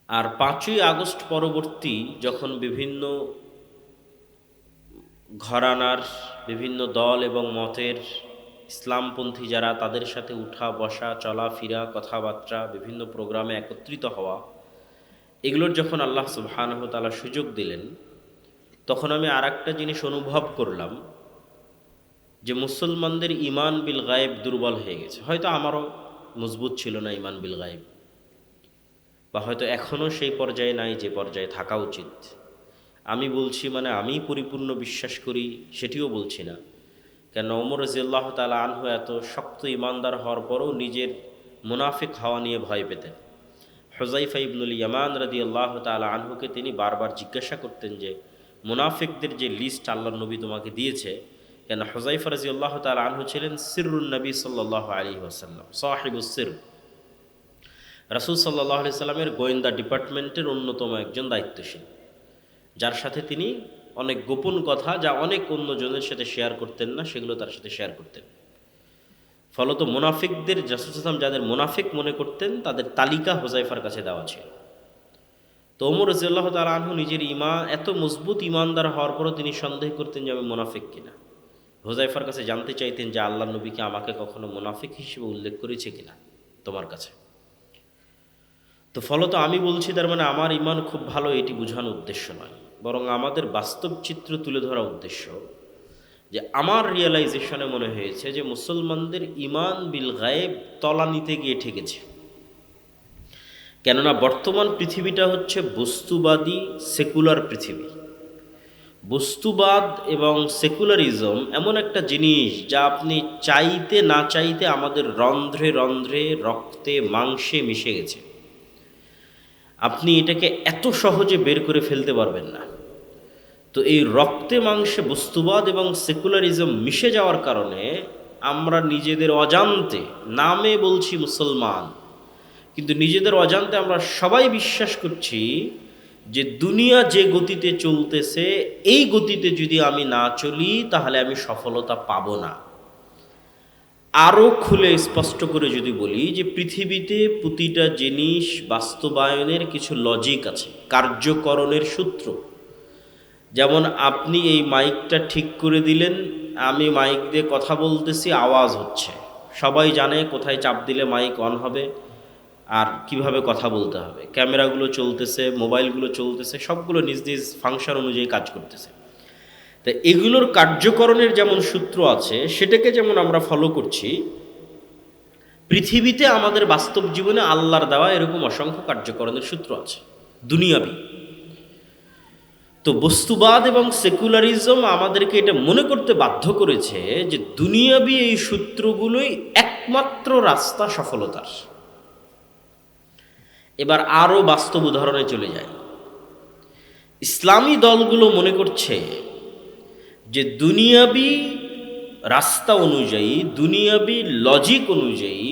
আর ৫ই আগস্ট পরবর্তী যখন বিভিন্ন ঘরানার বিভিন্ন দল এবং মতের ইসলামপন্থী যারা, তাদের সাথে উঠা বসা চলাফেরা কথাবার্তা বিভিন্ন প্রোগ্রামে একত্রিত হওয়া, এগুলোর যখন আল্লাহ সুবহানাহু ওয়া তাআলা সুযোগ দিলেন, তখন আমি আর একটা জিনিস অনুভব করলাম যে মুসলমানদের ইমান বিল গায়েব দুর্বল হয়ে গেছে। হয়তো আমারও মজবুত ছিল না ইমান বিল গায়েব, বা হয়তো এখনও সেই পর্যায়ে নাই যে পর্যায়ে থাকা উচিত। আমি বলছি মানে আমি পরিপূর্ণ বিশ্বাস করি সেটিও বলছি না, কেন ওমর রাদিয়াল্লাহ তাআলা আনহু এত শক্ত ইমানদার হওয়ার পরও নিজের মুনাফিক হওয়া নিয়ে ভয় পেতেন। হুযায়ফা ইবনুল ইয়ামান রাদিয়াল্লাহ তাআলা আনহুকে তিনি বারবার জিজ্ঞাসা করতেন যে মুনাফিকদের যে লিস্ট আল্লাহর নবী তোমাকে দিয়েছে, কেন হুযায়ফা রাদিয়াল্লাহ তাআলা আনহু ছিলেন সিররুন নবী সাল্লাল্লাহু আলাইহি ওয়াসাল্লাম, সাহিবুস সির, রাসূল সাল্লাল্লাহু আলাইহি সাল্লামের গোয়েন্দা ডিপার্টমেন্টের অন্যতম একজন দায়িত্বশীল, যার সাথে তিনি অনেক গোপন কথা, যা অনেক অন্যজনের সাথে শেয়ার করতেন না, সেগুলো তার সাথে শেয়ার করতেন। ফলত মুনাফিকদের, রাসূল সাল্লাল্লাহু আলাইহি ওয়াসাল্লাম যাদের মুনাফিক মনে করতেন, তাদের তালিকা হুযায়ফার কাছে দেওয়া ছিল। তো ওমর রাদিয়াল্লাহু তাআলা আনহু নিজের এত মজবুত ইমানদার হওয়ার পরও তিনি সন্দেহ করতেন যে আমি মুনাফিক কিনা। হুযায়ফার কাছে জানতে চাইতেন যে আল্লাহর নবী কি আমাকে কখনো মুনাফিক হিসেবে উল্লেখ করেছে কিনা তোমার কাছে। তো ফলত আমি বলছি তার মানে আমার ইমান খুব ভালো, এটি বোঝানোর উদ্দেশ্য নয়, বরং আমাদের বাস্তব চিত্র তুলে ধরা উদ্দেশ্য। যে আমার রিয়েলাইজেশনে মনে হয়েছে যে মুসলমানদের ইমান বিল গায়েব তলানিতে গিয়ে ঠেকেছে। কেননা বর্তমান পৃথিবীটা হচ্ছে বস্তুবাদী সেকুলার পৃথিবী। বস্তুবাদ এবং সেকুলারিজম এমন একটা জিনিস যা আপনি চাইতে না চাইতে আমাদের রন্ধ্রে রন্ধ্রে, রক্তে মাংসে মিশে গেছে। আপনি এটাকে এত সহজে বের করে ফেলতে পারবেন না। তো এই রক্তে মাংসে বস্তুবাদ এবং সেকুলারিজম মিশে যাওয়ার কারণে আমরা নিজেদের অজান্তে, নামে বলছি মুসলমান, কিন্তু নিজেদের অজান্তে আমরা সবাই বিশ্বাস করছি যে দুনিয়া যে গতিতে চলতেছে, এই গতিতে যদি আমি না চলি তাহলে আমি সফলতা পাবো না। আরও খুলে স্পষ্ট করে যদি বলি যে পৃথিবীতে প্রতিটা জিনিস বাস্তবায়নের কিছু লজিক আছে, কার্যকরণের সূত্র। যেমন আপনি এই মাইকটা ঠিক করে দিলেন, আমি মাইক দিয়ে কথা বলতেছি, আওয়াজ হচ্ছে, সবাই জানে কোথায় চাপ দিলে মাইক অন হবে আর কিভাবে কথা বলতে হবে। ক্যামেরাগুলো চলতেছে, মোবাইলগুলো চলতেছে, সবগুলো নিজ নিজ ফাংশন অনুযায়ী কাজ করতেছে। তা এগুলোর কার্যকরণের যেমন সূত্র আছে, সেটাকে যেমন আমরা ফলো করছি, পৃথিবীতে আমাদের বাস্তব জীবনে আল্লাহর দেওয়া এরকম অসংখ্য কার্যকরণের সূত্র আছে দুনিয়াবি। তো বস্তুবাদ এবং সেকুলারিজম আমাদেরকে এটা মনে করতে বাধ্য করেছে যে দুনিয়াবি এই সূত্রগুলোই একমাত্র রাস্তা সফলতার। এবার আরও বাস্তব উদাহরণে চলে যায়। ইসলামী দলগুলো মনে করছে যে দুনিয়াবি রাস্তা অনুযায়ী, দুনিয়াবি লজিক অনুযায়ী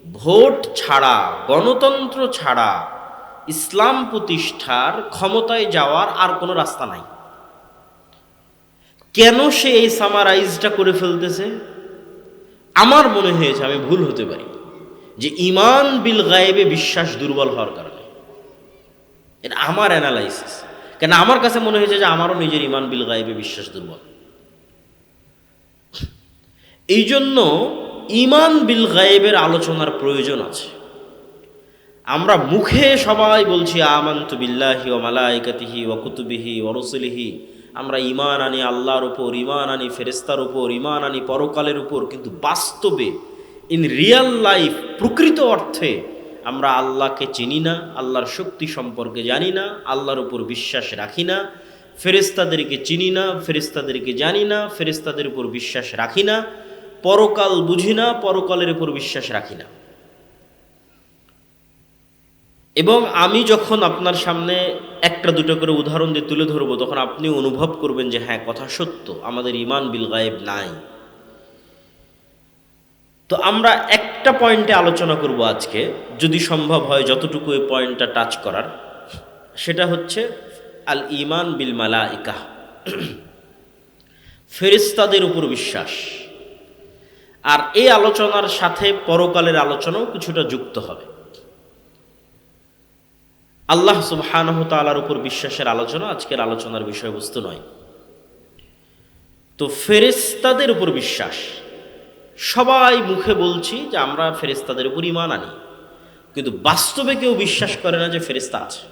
ভোট ছাড়া, গণতন্ত্র ছাড়া ইসলাম প্রতিষ্ঠার, ক্ষমতায় যাওয়ার আর কোনো রাস্তা নাই। কেন সে এই সামারাইজটা করে ফেলতেছে? আমার মনে হয়েছে, আমি ভুল হতে পারি, যে ইমান বিল গায়েবে বিশ্বাস দুর্বল হওয়ার কারণে। এটা আমার অ্যানালাইসিস। কেন আমার কাছে মনে হয়েছে যে আমারও নিজের ইমান বিল গায়েবে বিশ্বাস দুর্বল। এই জন্য ইমান বিল গায়েবের আলোচনার প্রয়োজন আছে। আমরা মুখে সবাই বলছি আমানতু বিল্লাহি ওয়া মালাইকাতিহি ওয়া কুতুবিহি ওয়া রুসুলিহি, আমরা ঈমান আনি আল্লাহর উপর, ঈমান আনি ফেরেশতার উপর, ঈমান আনি পরকালের উপর, কিন্তু বাস্তবে ইন রিয়েল লাইফ, প্রকৃত অর্থে আমরা আল্লাহকে চিনি না, আল্লাহর শক্তি সম্পর্কে জানি না, আল্লাহর উপর বিশ্বাস রাখি না, ফেরেশতাদেরকে চিনি না, ফেরেশতাদেরকে জানি না, ফেরেশতাদের উপর বিশ্বাস রাখি না, পরকাল বুঝি না, পরকালের উপর বিশ্বাস রাখি না। এবং আমি যখন আপনার সামনে একটা দুটো করে উদাহরণ দিয়ে তুলে ধরবো, তখন আপনি অনুভব করবেন যে হ্যাঁ, কথা সত্য, আমাদের ইমান বিল গায়েব নাই। তো আমরা একটা পয়েন্টে আলোচনা করব আজকে, যদি সম্ভব হয় যতটুকু এই পয়েন্টটা টাচ করার, সেটা হচ্ছে আল ইমান বিল মালাইকা, ফেরেশতাদের উপর বিশ্বাস। আর এই আলোচনার সাথে পরকালের আলোচনাও কিছুটা যুক্ত হবে। আল্লাহ সুবহানাহু ওয়া তাআলার উপর বিশ্বাসের আলোচনা আজকের আলোচনার বিষয়বস্তু নয়। তো ফেরেশতাদের উপর বিশ্বাস, সবাই মুখে বলছি যে আমরা ফেরেশতাদের উপর ঈমান আনি, কিন্তু বাস্তবে কেউ বিশ্বাস করে না যে ফেরেশতা আছে।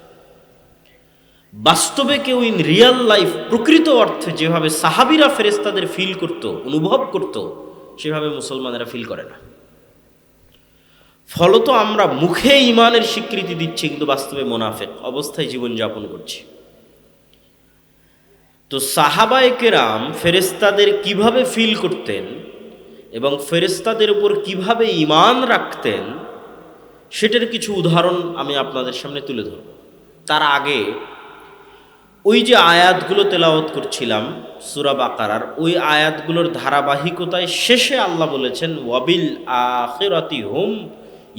বাস্তবে কেউ ইন রিয়াল লাইফ প্রকৃত অর্থে যেভাবে সাহাবীরা ফেরেশতাদের ফিল করত, অনুভব করত, সেভাবে মুসলমানেরা ফিল করে না। ফলত আমরা মুখে ঈমানের স্বীকৃতি দিচ্ছি, কিন্তু বাস্তবে মুনাফিক অবস্থায় জীবনযাপন করছি। তো সাহাবায়ে কেরাম ফেরেশতাদের কিভাবে ফিল করতেন এবং ফেরেশতাদের উপর কিভাবে ঈমান রাখতেন, সেটার কিছু উদাহরণ আমি আপনাদের সামনে তুলে ধরব। তার আগে ওই যে আয়াতগুলো তেলাওয়াত করছিলাম সূরা বাকারার, ওই আয়াতগুলোর ধারাবাহিকতায় শেষে আল্লাহ বলেছেন ওয়াবিল আখিরাতি হুম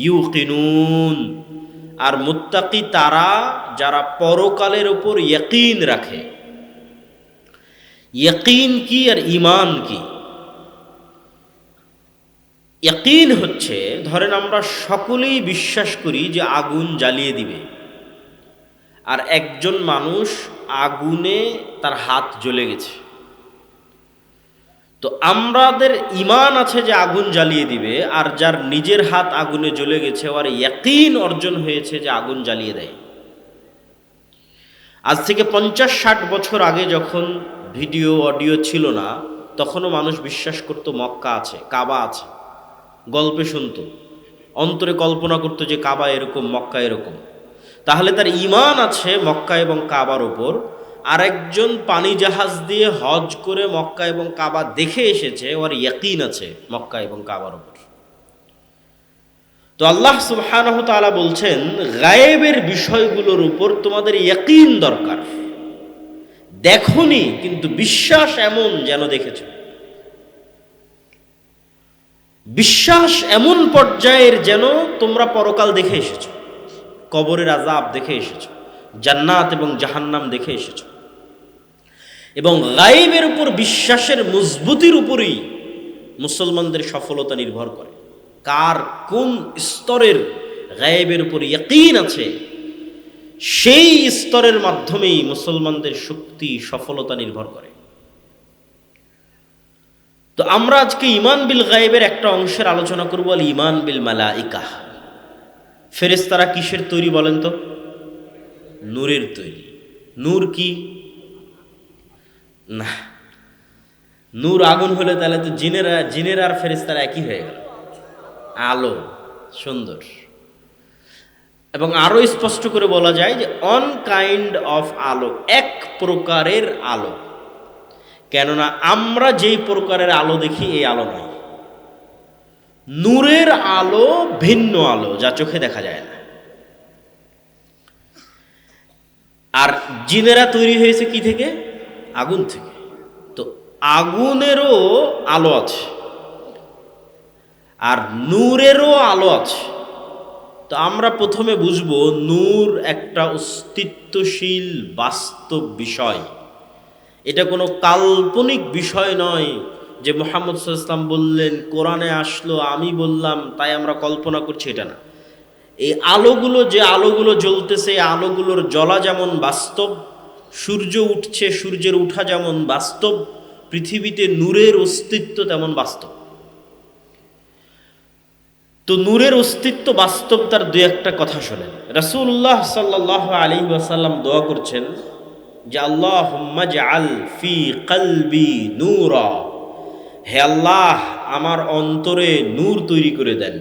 ইউকিনুন, আর মুত্তাকি তারা যারা পরকালের উপর ইয়াকিন রাখে। ইয়াকিন কি আর ঈমান কি? ইয়াকিন হচ্ছে, ধরেন আমরা সকলেই বিশ্বাস করি যে আগুন জ্বালিয়ে দিবে, আর একজন মানুষ আগুনে তার হাত জ্বলে গেছে। তো আমাদের ঈমান আছে যে আগুন জ্বালিয়ে দিবে, আর যার নিজের হাত আগুনে জ্বলে গেছে আর ইয়াকিন অর্জন হয়েছে যে আগুন জ্বালিয়ে দেয়। আজ থেকে 50-60 বছর আগে যখন ভিডিও অডিও ছিল না, তখনও মানুষ বিশ্বাস করত মক্কা আছে, কাবা আছে, গল্পে শুনত, অন্তরে কল্পনা করত যে কাবা এরকম, মক্কা এরকম। তাহলে তার ঈমান আছে মক্কা এবং কাবার ওপর। আরেকজন পানি জাহাজ দিয়ে হজ করে মক্কা এবং কাবা দেখে এসেছে, ওর ইয়াকিন আছে মক্কা এবং কাবার ওপর। তো আল্লাহ সুবহানাহু ওয়া তাআলা বলছেন গায়েবের বিষয়গুলোর উপর তোমাদের ইয়াকিন দরকার। দেখোনি কিন্তু বিশ্বাস এমন যেন দেখেছো। বিশ্বাস এমন পর্যায়ের যেন তোমরা পরকাল দেখে এসেছো, কবরের আযাব দেখে এসেছো, জান্নাত এবং জাহান্নাম দেখে এসেছো। এবং গায়েবের উপর বিশ্বাসের মজবুতির উপরই মুসলমানদের সফলতা নির্ভর করে। কার কোন স্তরের গায়েবের উপর ইয়াকিন আছে, সেই স্তরের মাধ্যমেই মুসলমানদের শক্তি, সফলতা নির্ভর করে। তো আমরা আজকে ঈমান বিল গায়েবের একটা অংশের আলোচনা করব, আল ঈমান বিল মালাইকা। ফেরেশতারা কিসের তৈরি বলেন তো? নূরের তৈরি। নূর কি? না, নূর আগুন হলে তাহলে তো জিনেরা আর ফেরেশতারা একই হয়ে গেল। আলো, সুন্দর। এবং আরো স্পষ্ট করে বলা যায় যে অন কাইন্ড অফ আলো, এক প্রকারের আলো। কেননা আমরা যেই প্রকারের আলো দেখি এই আলো নয়। নূরের আলো ভিন্ন আলো, যা চোখে দেখা যায় না। আর জিনেরা তৈরি হয়েছে কি থেকে? আগুন থেকে। তো আগুনেরও আলো আছে আর নূরেরও আলো আছে। তো আমরা প্রথমে বুঝবো নূর একটা অস্তিত্বশীল বাস্তব বিষয়। এটা কোনো কাল্পনিক বিষয় নয় যে মুহাম্মদ সাল্লাল্লাহু আলাইহি ওয়াসাল্লাম বললেন, কোরআনে আসলো, আমি বললাম, তাই আমরা কল্পনা করছি, এটা না। এই আলোগুলো, যে আলোগুলো জ্বলতেছে, এই আলোগুলোর জ্বলা যেমন বাস্তব, সূর্য উঠছে, সূর্যের উঠা যেমন বাস্তব, পৃথিবীতে নূরের অস্তিত্ব তেমন বাস্তব। তো নূরের অস্তিত্ব বাস্তব, তার দুই একটা কথা শোনেন। রাসূলুল্লাহ সাল্লাল্লাহু আলাইহি ওয়াসাল্লাম দোয়া করছেন যে আল্লাহুম্মা জাআল ফি কলবি নূরা, হে আল্লাহ আমার অন্তরে নূর তৈরি করে দেন।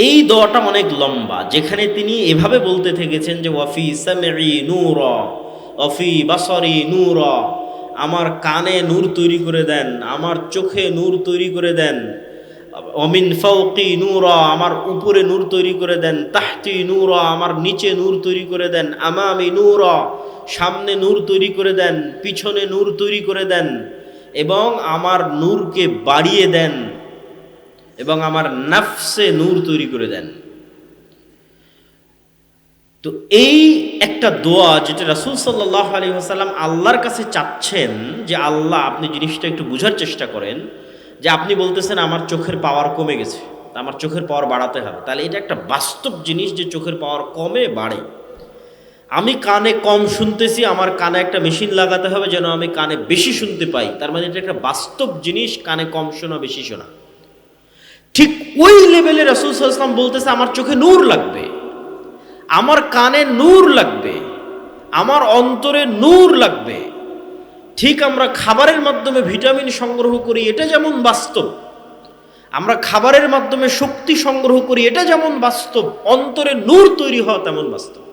এই দোয়াটা অনেক লম্বা, যেখানে তিনি এভাবে বলতে থেকেছেন যে ওয়াফি সামঈ নূরা ওয়াফি বাসারি নূরা, আমার কানে নূর তৈরি করে দেন, আমার চোখে নূর তৈরি করে দেন। অমিন ফাওকি নূরা, আমার উপরে নূর তৈরি করে দেন। তাহতি নূরা, আমার নিচে নূর তৈরি করে দেন। আমামি নূরা, সামনে নূর তৈরি করে দেন, পিছনে নূর তৈরি করে দেন। এবং আমার নূরকে বাড়িয়ে দেন এবং আমার নাফসে নূর তৈরি করে দেন। তো এই একটা দোয়া যেটা রাসূল সাল্লাল্লাহু আলাইহি ওয়াসাল্লাম আল্লাহর কাছে চাচ্ছেন যে আল্লাহ, আপনি জিনিসটা একটু বোঝার চেষ্টা করেন, যে আপনি বলতেছেন আমার চোখের পাওয়ার কমে গেছে, আমার চোখের পাওয়ার বাড়াতে হবে। তাহলে এটা একটা বাস্তব জিনিস যে চোখের পাওয়ার কমে বাড়ে। আমি কানে কম শুনতেছি, আমার কানে একটা মেশিন লাগাতে হবে যেন আমি কানে বেশি শুনতে পাই। তার মানে এটা একটা বাস্তব জিনিস, কানে কম শোনা বেশি শোনা। ঠিক ওই লেভেলে রাসূল সাল্লাল্লাহু আলাইহি ওয়াসাল্লাম বলতেছে আমার চোখে নূর লাগবে, আমার কানে নূর লাগবে, আমার অন্তরে নূর লাগবে। ঠিক আমরা খাবারের মাধ্যমে ভিটামিন সংগ্রহ করি, এটা যেমন বাস্তব, আমরা খাবারের মাধ্যমে শক্তি সংগ্রহ করি, এটা যেমন বাস্তব, অন্তরে নূর তৈরি হওয়া তেমন বাস্তব।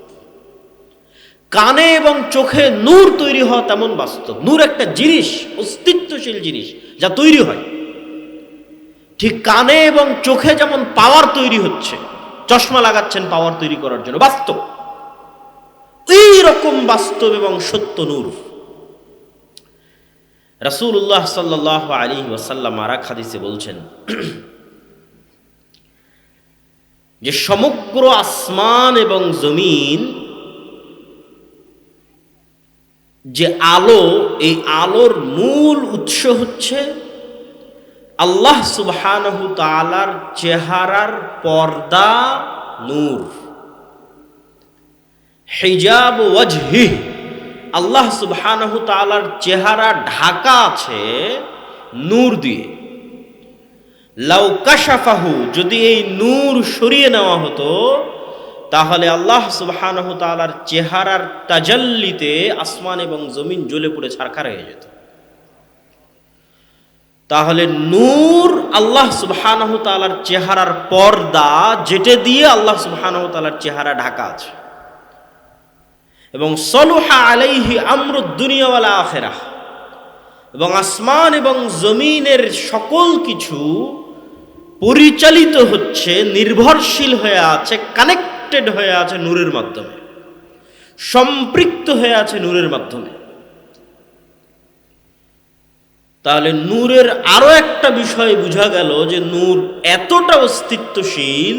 কানে এবং চোখে নূর তৈরি হওয়া তেমন বাস্তব। নূর একটা জিনিস, অস্তিত্বশীল জিনিস যা তৈরি হয়। ঠিক কানে এবং চোখে যেমন পাওয়ার তৈরি হচ্ছে, চশমা লাগাচ্ছেন পাওয়ার তৈরি করার জন্য, বাস্তব। এই রকম বাস্তব এবং সত্য নূর। রাসূলুল্লাহ সাল্লাল্লাহু আলাইহি ওয়াসাল্লাম আরেক হাদিসে বলছেন যে সমগ্র আসমান এবং জমিন যে আলো, এই আলোর মূল উৎস হচ্ছে আল্লাহ সুবহানাহু তাআলার চেহারার পর্দা, নূর। হিজাব ওয়াজহি, আল্লাহ সুবহানাহু তাআলার চেহারা ঢাকা আছে নূর দিয়ে। লাউ কাশাফাহু, যদি এই নূর সরিয়ে নেওয়া হতো তাহলে আল্লাহ সুবহানাহু তাআলার চেহারার তাজাল্লিতে আসমান এবং জমিন জ্বলে পুড়ে ছারখার হয়ে যেত। তাহলে নূর আল্লাহ সুবহানাহু তাআলার চেহারার পর্দা, যেটা দিয়ে আল্লাহ সুবহানাহু তাআলার চেহারা ঢাকা আছে। এবং সলুহা আলাইহি আমরুদ দুনিয়া ওয়াল আখিরাহ, এবং আসমান এবং জমিনের সকল কিছু পরিচালিত হচ্ছে, নির্ভরশীল হয়ে আছে, কানেক্টেড হয়ে আছে নূরের মাধ্যমে, সম্পৃক্ত হয়ে আছে নূরের মাধ্যমে। তাহলে নূরের আরো একটা বিষয় বোঝা গেল যে নূর এতটা অস্তিত্বশীল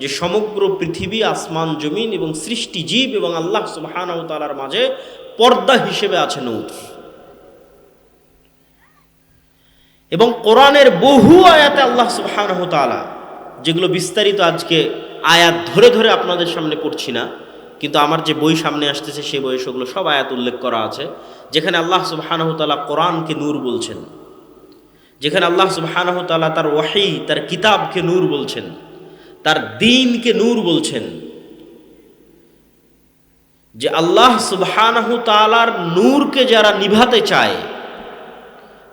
যে সমগ্র পৃথিবী, আসমান জমিন এবং সৃষ্টি জীব এবং আল্লাহ সুবহানাহু ওয়া তাআলার মাঝে পর্দা হিসেবে আছে নূর। এবং কোরআনের বহু আয়াতে আল্লাহ সুবহানাহু ওয়া তাআলা, যেগুলো বিস্তারিত আজকে আয়াত ধরে ধরে আপনাদের সামনে পড়ছি না, কিন্তু আমার যে বই সামনে আসতেছে সেই বইয়ে সেগুলো সব আয়াত উল্লেখ করা আছে, যেখানে আল্লাহ সুবহানাহু ওয়া তাআলা কোরআনকে নূর বলছেন, যেখানে আল্লাহ সুবহানাহু ওয়া তাআলা তার ওয়াহী, তার কিতাবকে নূর বলছেন, তার দ্বীনকে নূর বলছেন। যে আল্লাহ সুবহানাহু তাআলার নূরকে যারা নিভাতে চায়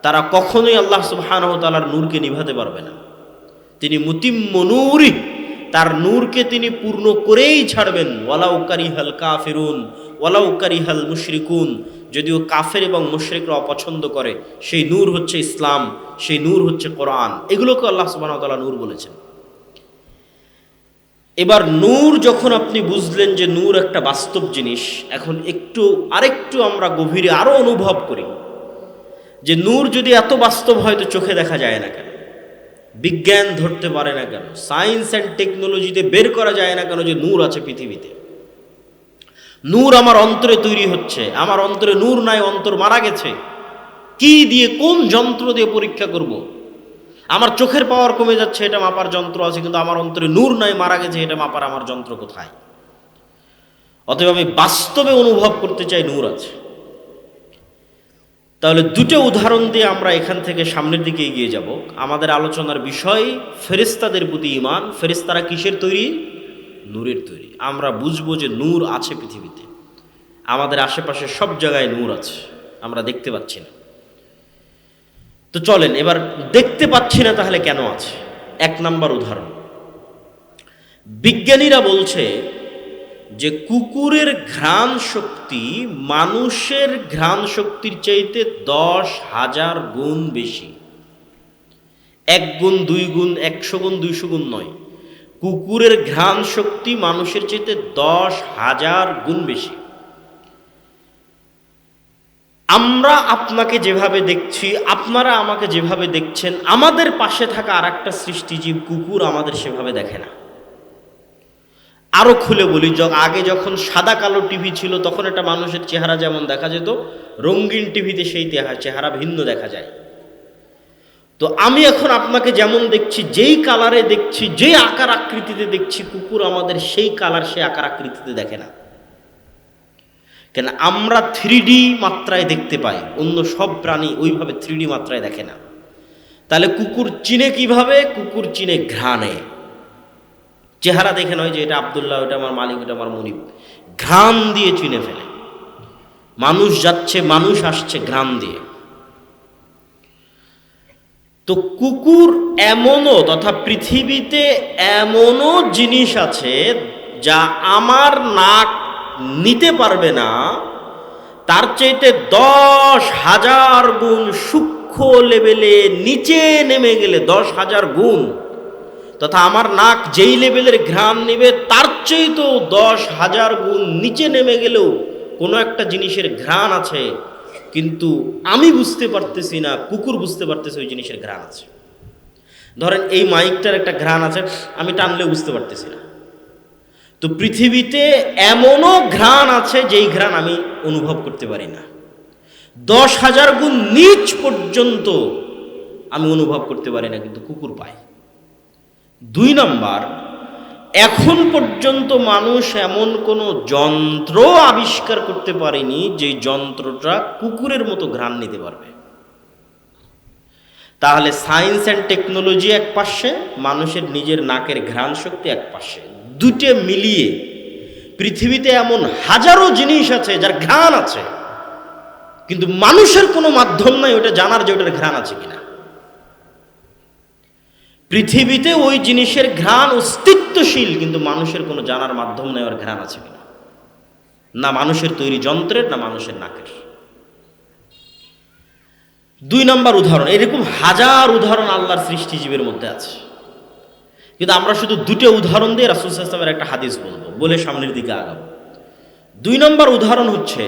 তারা কখনোই আল্লাহ সুবহানাহু তাআলার নূরকে নিভাতে পারবে না। তিনি মুতিম্মু নূরি, তার নূরকে তিনি পূর্ণ করেই ছাড়বেন। ওয়ালাউ কারিহাল কাফিরুন ওয়ালাউ কারিহাল মুশরিকুন, যদিও কাফের এবং মুশরিকরা অপছন্দ করে, সেই নূর হচ্ছে ইসলাম, সেই নূর হচ্ছে কোরআন। এগুলোকে আল্লাহ সুবহানাহু ওয়া তাআলা নূর বলেছেন। এবার নূর যখন আপনি বুঝলেন যে নূর একটা বাস্তব জিনিস, এখন আরেকটু আমরা গভীরে আরো অনুভব করি যে নূর যদি এত বাস্তব হয় তো চোখে দেখা যায় না কেন, বিজ্ঞান ধরতে পারে না কেন, সায়েন্স অ্যান্ড টেকনোলজিতে বের করা যায় না কেন যে নূর আছে পৃথিবীতে। নূর আমার অন্তরে তৈরি হচ্ছে, আমার অন্তরে নূর নাই, অন্তর মারা গেছে। কি দিয়ে, কোন যন্ত্র দিয়ে পরীক্ষা করব? আমার চোখের পাওয়ার কমে যাচ্ছে, এটা মাপার যন্ত্র আছে, কিন্তু আমার অন্তরে নূর নাই, মারা গেছে, এটা মাপার আমার যন্ত্র কোথায়? অতএব আমি বাস্তবে অনুভব করতে চাই নূর আছে। তাহলে দুটো উদাহরণ দিয়ে আমরা এখান থেকে সামনের দিকে এগিয়ে যাব। আমাদের আলোচনার বিষয় ফেরেশতাদের প্রতি ঈমান। ফেরেশতারা কিসের তৈরি? নূরের তৈরি। আমরা বুঝবো যে নূর আছে পৃথিবীতে, আমাদের আশেপাশে সব জায়গায় নূর আছে, আমরা দেখতে পাচ্ছি না। তো চলেন এবার দেখতে পাচ্ছি না তাহলে কেন আছে। এক নাম্বার উদাহরণ, বিজ্ঞানীরা বলছে যে কুকুরের ঘ্রাণ শক্তি মানুষের ঘ্রাণ শক্তির চাইতে 10,000 গুণ বেশি। 1 গুণ 2 গুণ 100 গুণ 200 গুণ নয়, কুকুরের ঘ্রাণ শক্তি মানুষের চাইতে 10,000 গুণ বেশি। আমরা আপনাকে যেভাবে দেখছি, আপনারা আমাকে যেভাবে দেখছেন, আমাদের পাশে থাকা আর একটা সৃষ্টিজীব কুকুর আমাদের সেভাবে দেখে না। আরো খুলে বলি, আগে যখন সাদা কালো টিভি ছিল তখন একটা মানুষের চেহারা যেমন দেখা যেত, রঙিন টিভিতে সেই চেহারা ভিন্ন দেখা যায়। তো আমি এখন আপনাকে যেমন দেখছি, যেই কালারে দেখছি, যেই আকার আকৃতিতে দেখছি, কুকুর আমাদের সেই কালার সেই আকার আকৃতিতে দেখে না। কেন? আমরা 3D মাত্রায় দেখতে পাই, অন্য সব প্রাণী ওইভাবে 3D মাত্রায় দেখে না। তাহলে কুকুর চিনে কিভাবে? কুকুর চিনে ঘ্রাণে। চেহারা দেখে নয় যে এটা আব্দুল্লাহ, ওটা আমার মালিক, ওটা আমার মনিব। ঘ্রাণ দিয়ে চিনে ফেলে। মানুষ যাচ্ছে, মানুষ আসছে, ঘ্রাণ দিয়ে। তো কুকুর এমনও, তথা পৃথিবীতে এমনও জিনিস আছে যা আমার নাক নিতে পারবে না, তার চাইতে 10,000 গুণ সূক্ষ্ম লেভেলে নিচে নেমে গেলে 10,000 গুণ, তথা আমার নাক যেই লেভেলের ঘ্রাণ নেবে তার চাইতেও 10,000 গুণ নিচে নেমে গেলেও কোনো একটা জিনিসের ঘ্রাণ আছে, কিন্তু আমি বুঝতে পারতেছি না, কুকুর বুঝতে পারতেছে ওই জিনিসের ঘ্রাণ আছে। ধরেন এই মাইকটার একটা ঘ্রাণ আছে, আমি টানলেও বুঝতে পারতেছি না। তো পৃথিবীতে এমনও ঘ্রাণ আছে যেই ঘ্রাণ আমি অনুভব করতে পারি না। 10,000 গুণ নিচ পর্যন্ত আমি অনুভব করতে পারি না, কিন্তু কুকুর পায়। 2 নাম্বার, এখন পর্যন্ত মানুষ এমন কোনো যন্ত্র আবিষ্কার করতে পারেনি যে যন্ত্রটা কুকুরের মতো ঘ্রাণ নিতে পারবে। তাহলে সায়েন্স অ্যান্ড টেকনোলজি এক পাশে, মানুষের নিজের নাকের ঘ্রাণ শক্তি এক পাশে, দুটো মিলিয়ে পৃথিবীতে এমন হাজারো জিনিস আছে যার ঘ্রাণ আছে, কিন্তু মানুষের কোনো মাধ্যম নাই ওটা জানার যে ওটার ঘ্রাণ আছে কিনা। পৃথিবীতে ওই জিনিসের ঘ্রাণ অস্তিত্বশীল, কিন্তু মানুষের কোনো জানার মাধ্যম নেই ওর ঘ্রাণ আছে কিনা, না মানুষের তৈরি যন্ত্রের, না মানুষের নাকের। 2 নাম্বার উদাহরণ, এরকম হাজার উদাহরণ আল্লাহর সৃষ্টিজীবের মধ্যে আছে, কিন্তু আমরা শুধু 2টা উদাহরণ দিয়ে রাসূল সাল্লাল্লাহু আলাইহি ওয়াসাল্লামের একটা হাদিস বলবো, বলে সামনের দিকে আগাবো। 2 নাম্বার উদাহরণ হচ্ছে